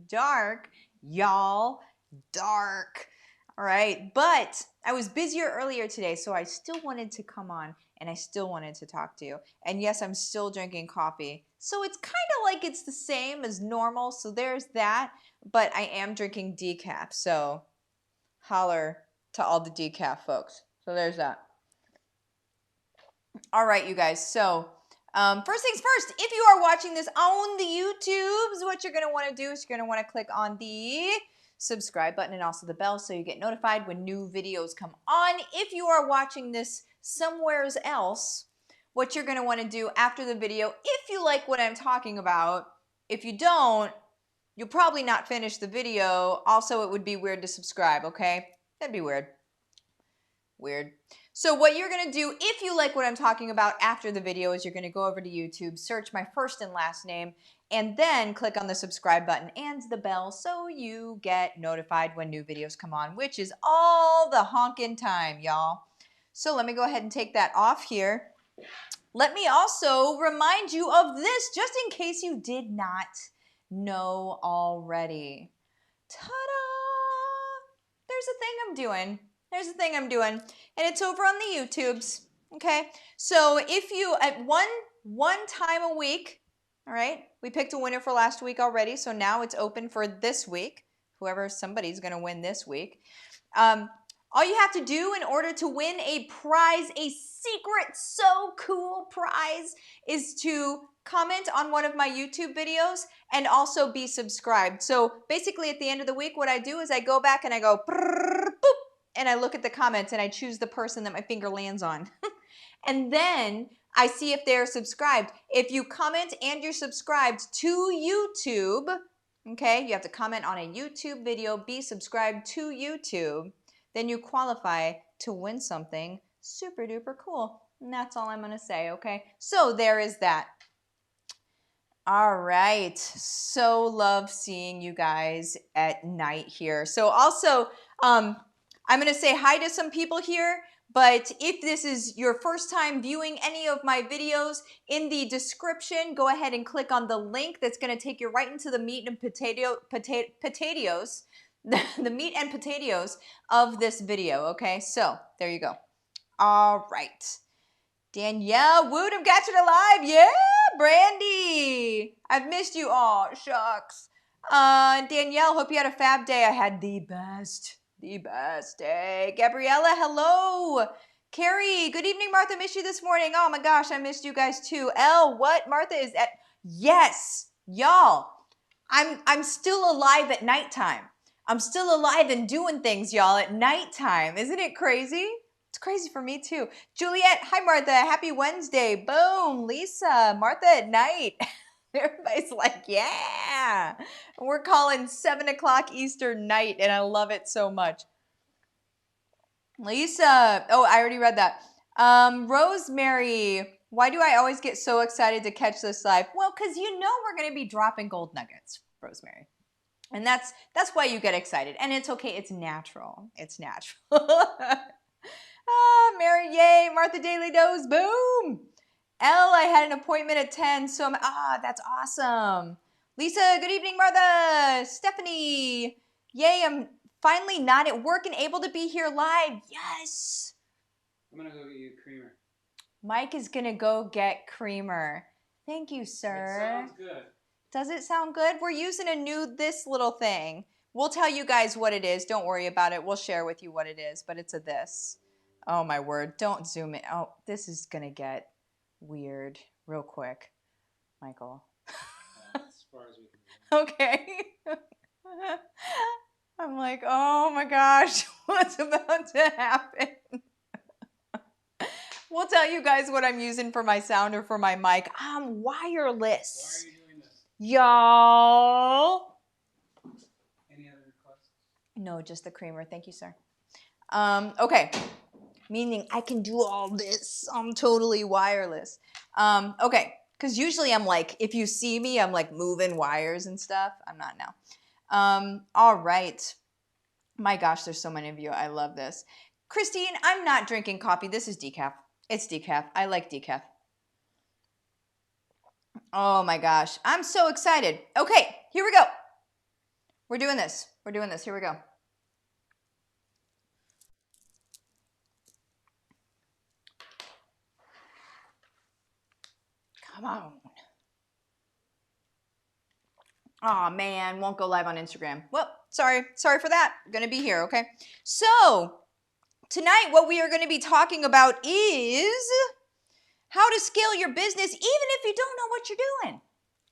dark, y'all, dark. All right, but I was busier earlier today, so I still wanted to come on and I still wanted to talk to you. And yes, I'm still drinking coffee. So it's kind of like it's the same as normal, so there's that, but I am drinking decaf, so holler to all the decaf folks. So there's that. All right, you guys, so first things first, if you are watching this on the YouTubes, what you're going to want to do is you're going to want to click on the subscribe button and also the bell so you get notified when new videos come on. If you are watching this somewhere else, what you're going to want to do after the video, if you like what I'm talking about, if you don't, you'll probably not finish the video. Also, it would be weird to subscribe, okay? That'd be weird. Weird. So what you're going to do if you like what I'm talking about after the video is you're going to go over to YouTube, search my first and last name, and then click on the subscribe button and the bell so you get notified when new videos come on, which is all the honkin' time, y'all. So let me go ahead and take that off here. Let me also remind you of this just in case you did not know already. Ta-da! There's a thing I'm doing. There's a thing I'm doing, and it's over on the YouTubes, okay? So if you, at one time a week, all right, we picked a winner for last week already, so now it's open for this week, somebody's going to win this week. All you have to do in order to win a prize, a secret, so cool prize, is to comment on one of my YouTube videos and also be subscribed. So basically at the end of the week, what I do is I go back and I go, boop, and I look at the comments and I choose the person that my finger lands on. And then I see if they're subscribed. If you comment and you're subscribed to YouTube, okay, you have to comment on a YouTube video, be subscribed to YouTube, then you qualify to win something super duper cool. And that's all I'm going to say, okay? So there is that. All right. So love seeing you guys at night here. So also, I'm going to say hi to some people here, but if this is your first time viewing any of my videos, in the description, go ahead and click on the link that's going to take you right into the meat and potatoes, the meat and potatoes of this video, okay? So there you go. All right. Danielle, Wood, I'm catching alive. Yeah, Brandy. I've missed you all. Shucks. Danielle, hope you had a fab day. I had the best day. Gabriella, hello. Carrie, good evening, Martha. Missed you this morning. Oh my gosh, I missed you guys too. Elle, what? Martha is at, yes, y'all. I'm still alive at nighttime. I'm still alive and doing things, y'all, at nighttime. Isn't it crazy? It's crazy for me too. Juliet, hi Martha, happy Wednesday. Boom, Lisa, Martha at night. Everybody's like, yeah. We're calling 7 o'clock Eastern night and I love it so much. Lisa, oh, I already read that. Rosemary, why do I always get so excited to catch this live? Well, because you know we're going to be dropping gold nuggets, Rosemary. And that's why you get excited. And it's okay, it's natural. It's natural. Mary, yay, Martha Daily Dose, boom. Elle, I had an appointment at 10, so that's awesome. Lisa, good evening, Martha. Stephanie, yay, I'm finally not at work and able to be here live. Yes. I'm going to go get you creamer. Mike is going to go get creamer. Thank you, sir. It sounds good. Does it sound good? We're using this little thing. We'll tell you guys what it is. Don't worry about it. We'll share with you what it is, but it's a this. Oh my word, don't zoom in. Oh, this is gonna get weird real quick, Michael. As far as we can go. Okay. I'm like, oh my gosh, what's about to happen? We'll tell you guys what I'm using for my sound or for my mic. I'm wireless. Why are you doing this? Y'all. Any other requests? No, just the creamer. Thank you, sir. Okay. Meaning I can do all this. I'm totally wireless. Okay, because usually I'm like, if you see me, I'm like moving wires and stuff. I'm not now. All right. My gosh, there's so many of you. I love this. Christine, I'm not drinking coffee. This is decaf. It's decaf. I like decaf. Oh my gosh, I'm so excited. Okay, here we go. We're doing this. We're doing this. Here we go. Come on. Oh man, won't go live on Instagram. Well, sorry for that. I'm gonna be here, okay? So tonight what we are gonna be talking about is how to scale your business even if you don't know what you're doing,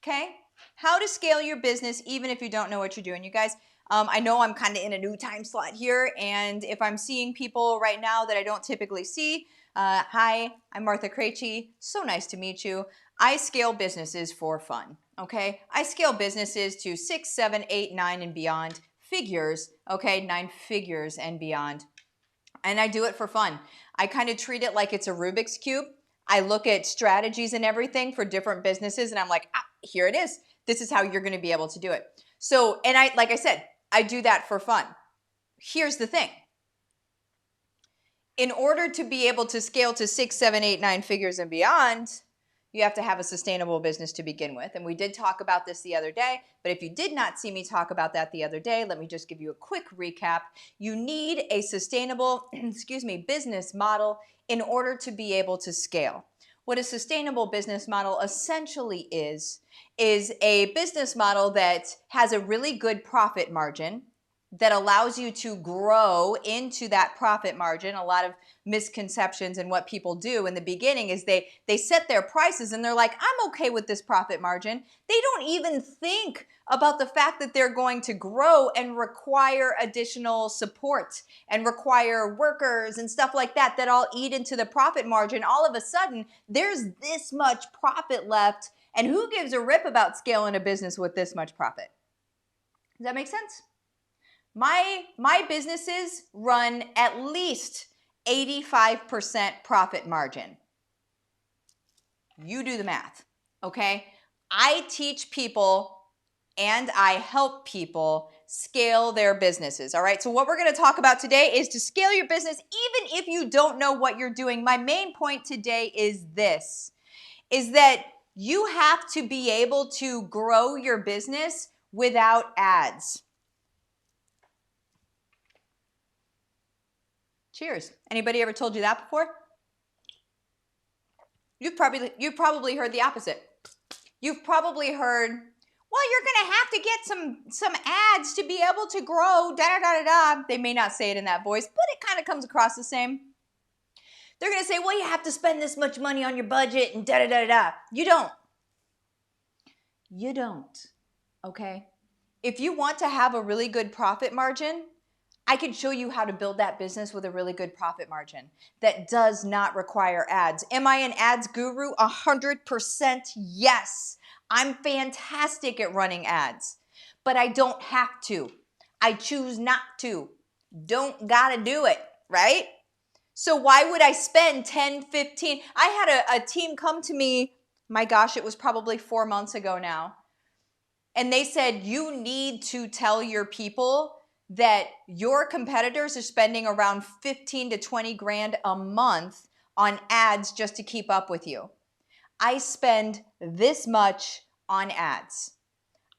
okay? How to scale your business even if you don't know what you're doing. You guys, I know I'm kind of in a new time slot here, and if I'm seeing people right now that I don't typically see, hi, I'm Martha Krejci. So nice to meet you. I scale businesses for fun, okay? I scale businesses to 6, 7, 8, 9, and beyond figures, okay? 9 figures and beyond. And I do it for fun. I kind of treat it like it's a Rubik's Cube. I look at strategies and everything for different businesses, and I'm like, here it is. This is how you're going to be able to do it. So, and like I said, I do that for fun. Here's the thing. In order to be able to scale to 6, 7, 8, 9 figures and beyond, you have to have a sustainable business to begin with. And we did talk about this the other day, but if you did not see me talk about that the other day, let me just give you a quick recap. You need a sustainable, business model in order to be able to scale. What a sustainable business model essentially is a business model that has a really good profit margin, that allows you to grow into that profit margin. A lot of misconceptions and what people do in the beginning is they set their prices and they're like, I'm okay with this profit margin. They don't even think about the fact that they're going to grow and require additional support and require workers and stuff like that all eat into the profit margin. All of a sudden, there's this much profit left, and who gives a rip about scaling a business with this much profit? Does that make sense? My businesses run at least 85% profit margin. You do the math, okay? I teach people and I help people scale their businesses, all right? So what we're gonna talk about today is to scale your business even if you don't know what you're doing. My main point today is this, is that you have to be able to grow your business without ads. Cheers. Anybody ever told you that before? You've probably heard the opposite. You've probably heard, well, you're gonna have to get some ads to be able to grow, da da da da da. They may not say it in that voice, but it kind of comes across the same. They're gonna say, well, you have to spend this much money on your budget and da da da da. You don't. You don't. Okay? If you want to have a really good profit margin, I can show you how to build that business with a really good profit margin that does not require ads. Am I an ads guru? 100% yes. I'm fantastic at running ads, but I don't have to. I choose not to. Don't gotta do it, right? So why would I spend 10, 15? I had a team come to me, my gosh, it was probably 4 months ago now. And they said, you need to tell your people that your competitors are spending around 15 to 20 grand a month on ads just to keep up with you. I spend this much on ads.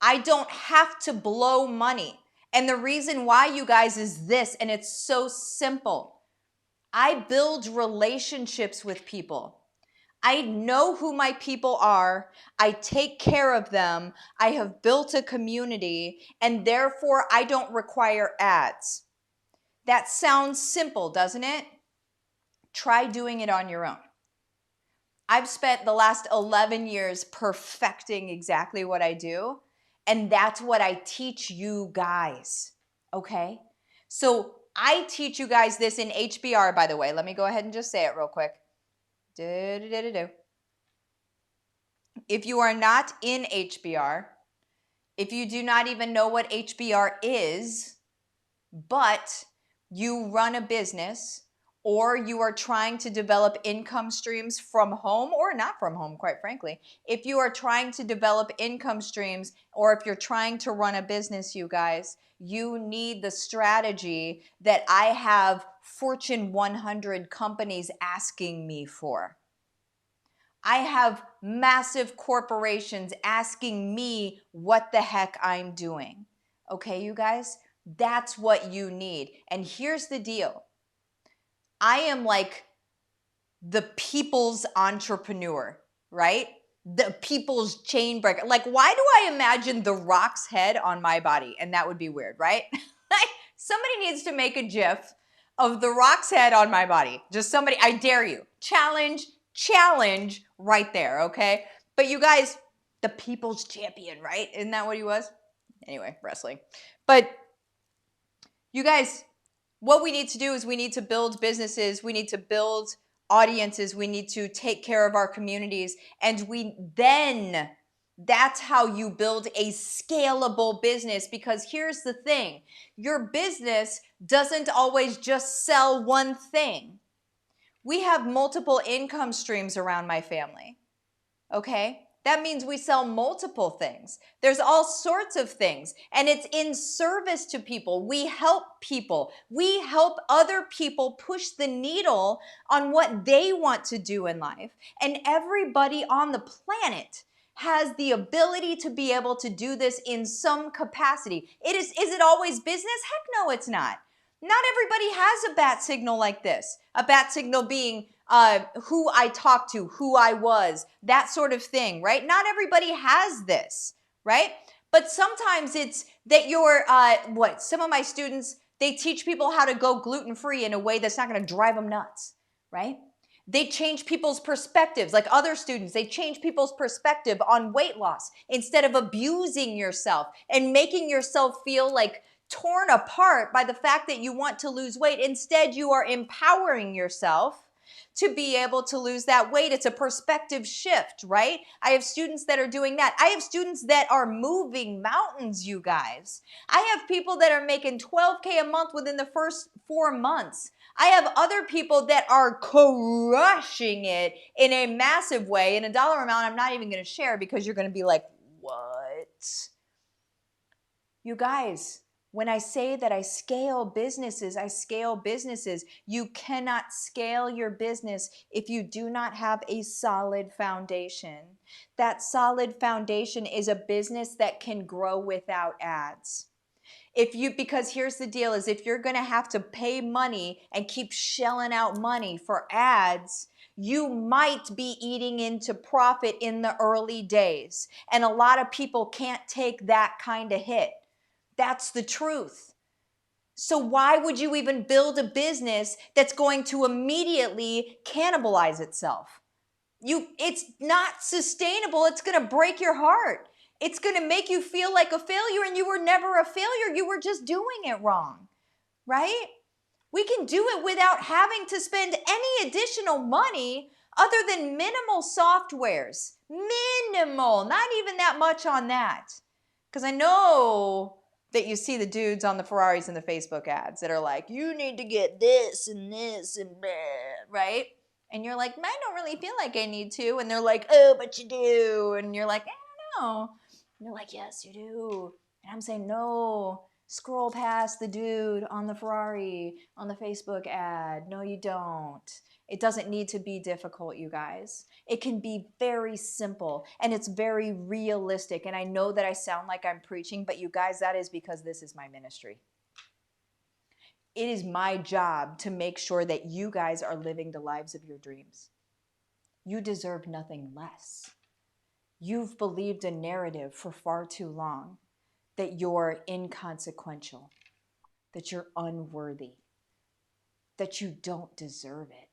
I don't have to blow money. And the reason why, you guys, is this, and it's so simple. I build relationships with people. I know who my people are. I take care of them. I have built a community, and therefore I don't require ads. That sounds simple, doesn't it? Try doing it on your own. I've spent the last 11 years perfecting exactly what I do, and that's what I teach you guys, okay? So I teach you guys this in HBR, by the way. Let me go ahead and just say it real quick. If you are not in HBR, if you do not even know what HBR is, but you run a business, or you are trying to develop income streams from home or not from home, quite frankly. If you are trying to develop income streams, or if you're trying to run a business, you guys, you need the strategy that I have Fortune 100 companies asking me for. I have massive corporations asking me what the heck I'm doing, Okay, you guys? That's what you need. And here's the deal. I am like the people's entrepreneur, right? The people's chain breaker. Like, why do I imagine the Rock's head on my body? And that would be weird, right? Somebody needs to make a GIF of the Rock's head on my body. Just somebody, I dare you. Challenge right there, okay? But you guys, the people's champion, right? Isn't that what he was? Anyway, wrestling. But you guys, what we need to do is we need to build businesses, we need to build audiences, we need to take care of our communities, and that's how you build a scalable business. Because here's the thing, your business doesn't always just sell one thing. We have multiple income streams around my family. Okay? That means we sell multiple things. There's all sorts of things, and it's in service to people. We help people. We help other people push the needle on what they want to do in life. And everybody on the planet has the ability to be able to do this in some capacity. Is it always business? Heck no, it's not. Not everybody has a bat signal like this. A bat signal being who I talked to, who I was, that sort of thing, right? Not everybody has this, right? But sometimes it's that some of my students, they teach people how to go gluten-free in a way that's not going to drive them nuts, right? They change people's perspectives. Like other students, they change people's perspective on weight loss instead of abusing yourself and making yourself feel like torn apart by the fact that you want to lose weight. Instead, you are empowering yourself to be able to lose that weight. It's a perspective shift, right? I have students that are doing that. I have students that are moving mountains, you guys. I have people that are making $12K a month within the first 4 months. I have other people that are crushing it in a massive way in a dollar amount I'm not even going to share because you're going to be like, what? You guys, when I say that I scale businesses, I scale businesses. You cannot scale your business if you do not have a solid foundation. That solid foundation is a business that can grow without ads. Because here's the deal is if you're going to have to pay money and keep shelling out money for ads, you might be eating into profit in the early days. And a lot of people can't take that kind of hit. That's the truth. So why would you even build a business that's going to immediately cannibalize itself? It's not sustainable. It's going to break your heart. It's going to make you feel like a failure, and you were never a failure. You were just doing it wrong, right? We can do it without having to spend any additional money other than minimal softwares. Minimal, not even that much on that. Because I know that you see the dudes on the Ferraris and the Facebook ads that are like, you need to get this and blah, right? And you're like, I don't really feel like I need to. And they're like, oh, but you do. And you're like, I don't know. And they're like, yes, you do. And I'm saying, no, scroll past the dude on the Ferrari on the Facebook ad. No, you don't. It doesn't need to be difficult, you guys. It can be very simple and it's very realistic. And I know that I sound like I'm preaching, but you guys, that is because this is my ministry. It is my job to make sure that you guys are living the lives of your dreams. You deserve nothing less. You've believed a narrative for far too long that you're inconsequential, that you're unworthy, that you don't deserve it,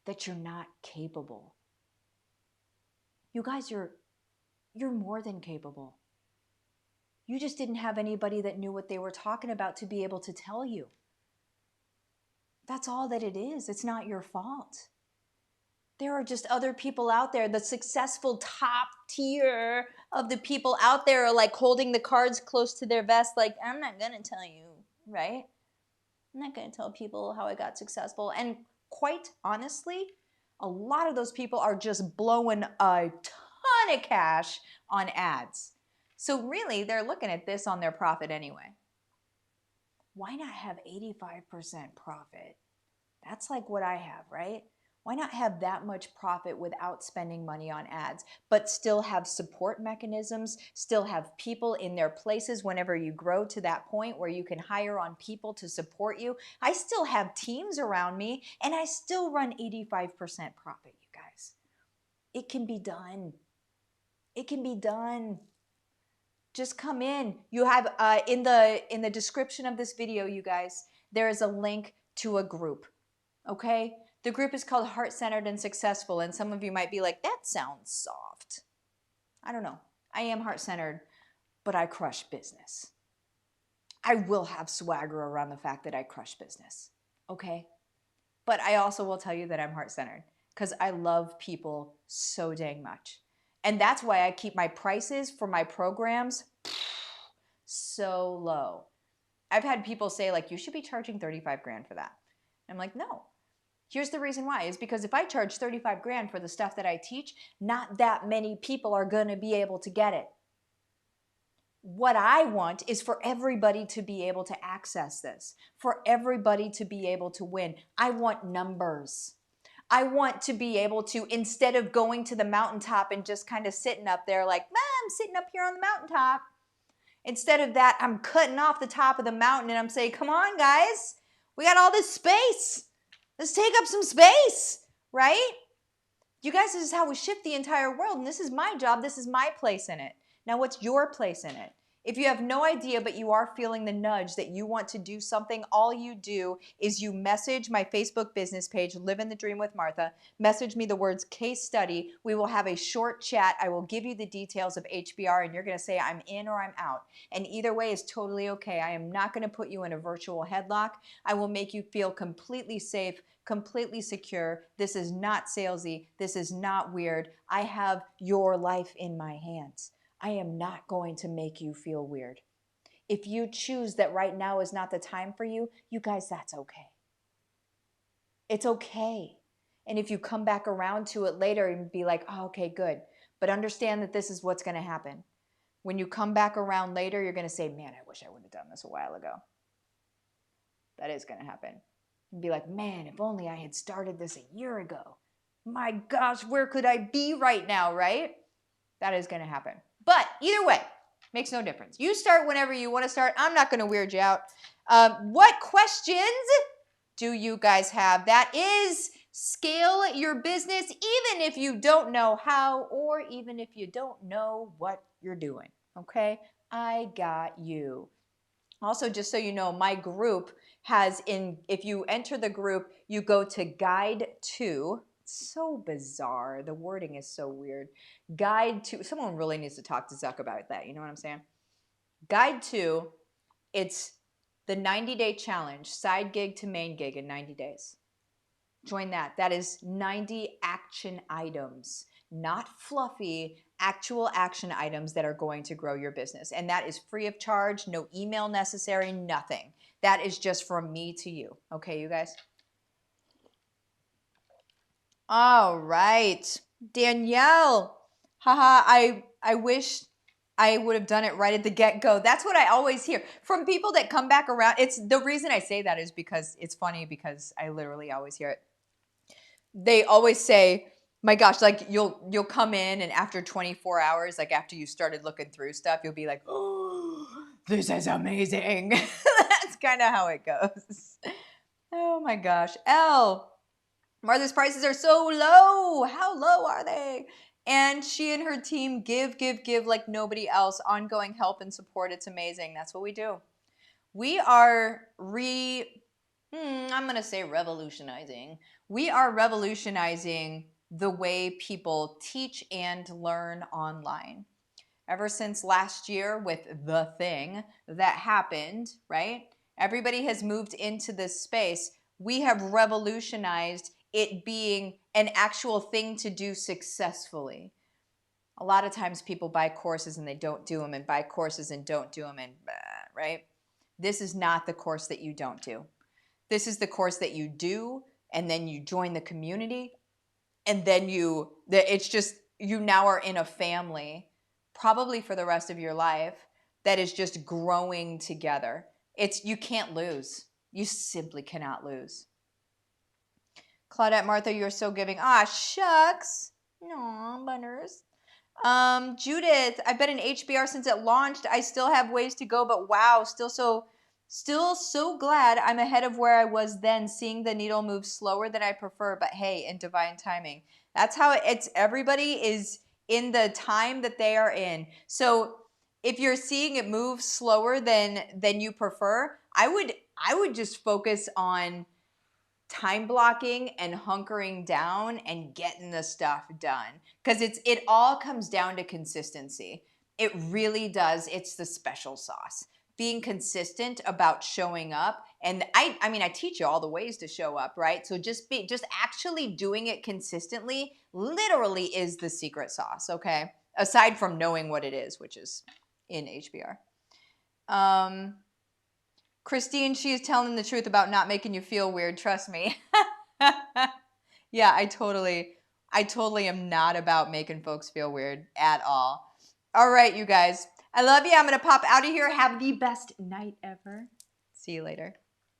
that you're not capable. You guys, you're more than capable. You just didn't have anybody that knew what they were talking about to be able to tell you. That's all that it is. It's not your fault. There are just other people out there. The successful top tier of the people out there are like holding the cards close to their vest like, I'm not going to tell you, right? I'm not going to tell people how I got successful. And quite honestly, a lot of those people are just blowing a ton of cash on ads. So really, they're looking at this on their profit anyway. Why not have 85% profit? That's like what I have, right? Why not have that much profit without spending money on ads, but still have support mechanisms, still have people in their places whenever you grow to that point where you can hire on people to support you? I still have teams around me and I still run 85% profit, you guys. It can be done. It can be done. Just come in. You have in the description of this video, you guys, there is a link to a group. Okay? The group is called Heart-Centered and Successful, and some of you might be like, that sounds soft. I don't know. I am heart-centered, but I crush business. I will have swagger around the fact that I crush business. Okay? But I also will tell you that I'm heart-centered because I love people so dang much. And that's why I keep my prices for my programs so low. I've had people say, like, you should be charging 35 grand for that. I'm like, no. Here's the reason why, is because if I charge 35 grand for the stuff that I teach, not that many people are going to be able to get it. What I want is for everybody to be able to access this, for everybody to be able to win. I want numbers. I want to be able to, instead of going to the mountaintop and just kind of sitting up there like, I'm sitting up here on the mountaintop. Instead of that, I'm cutting off the top of the mountain and I'm saying, come on, guys. We got all this space. Let's take up some space, right? You guys, this is how we shift the entire world, and this is my job. This is my place in it. Now, what's your place in it? If you have no idea, but you are feeling the nudge that you want to do something, all you do is you message my Facebook business page, Livin the Dream with Martha. Message me the words case study. We will have a short chat. I will give you the details of HBR, and you're going to say I'm in or I'm out. And either way is totally okay. I am not going to put you in a virtual headlock. I will make you feel completely safe, completely secure. This is not salesy. This is not weird. I have your life in my hands. I am not going to make you feel weird. If you choose that right now is not the time for you, you guys, that's okay. It's okay. And if you come back around to it later and be like, oh, okay, good. But understand that this is what's going to happen. When you come back around later, you're going to say, man, I wish I would have done this a while ago. That is going to happen. And be like, man, if only I had started this a year ago. My gosh, where could I be right now, right? That is going to happen. But either way, makes no difference. You start whenever you want to start. I'm not going to weird you out. What questions do you guys have? That is scale your business even if you don't know how or even if you don't know what you're doing. Okay? I got you. Also, just so you know, my group has if you enter the group, you go to guide to. So bizarre. The wording is so weird. Guide to, someone really needs to talk to Zuck about that. You know what I'm saying? Guide to, it's the 90-day challenge, side gig to main gig in 90 days. Join that. That is 90 action items, not fluffy, actual action items that are going to grow your business. And that is free of charge, no email necessary, nothing. That is just from me to you. Okay, you guys? All right. Danielle. Haha, I wish I would have done it right at the get-go. That's what I always hear from people that come back around. It's the reason I say that is because it's funny because I literally always hear it. They always say, my gosh, like you'll come in and after 24 hours, like after you started looking through stuff, you'll be like, oh, this is amazing. That's kind of how it goes. Oh my gosh. Martha's prices are so low. How low are they? And she and her team give like nobody else. Ongoing help and support. It's amazing. That's what we do. We are I'm going to say revolutionizing. We are revolutionizing the way people teach and learn online. Ever since last year with the thing that happened, right? Everybody has moved into this space. We have revolutionized it being an actual thing to do successfully. A lot of times people buy courses and they don't do them and buy courses and don't do them and right? This is not the course that you don't do. This is the course that you do and then you join the community and then it's just, you now are in a family probably for the rest of your life that is just growing together. You can't lose. You simply cannot lose. Claudette, Martha, you're so giving. Ah, shucks. Aw, butters. Judith, I've been in HBR since it launched. I still have ways to go, but wow, still so glad I'm ahead of where I was then, seeing the needle move slower than I prefer, but hey, in divine timing. That's how it's, everybody is in the time that they are in. So if you're seeing it move slower than you prefer, I would just focus on time blocking and hunkering down and getting the stuff done, because it all comes down to consistency. It really does. It's the special sauce, being consistent about showing up. And I mean I teach you all the ways to show up, right? So just actually doing it consistently literally is the secret sauce, okay, aside from knowing what it is, which is in HBR. Christine, she is telling the truth about not making you feel weird. Trust me. Yeah, I totally am not about making folks feel weird at all. All right, you guys. I love you. I'm going to pop out of here. Have the best night ever. See you later.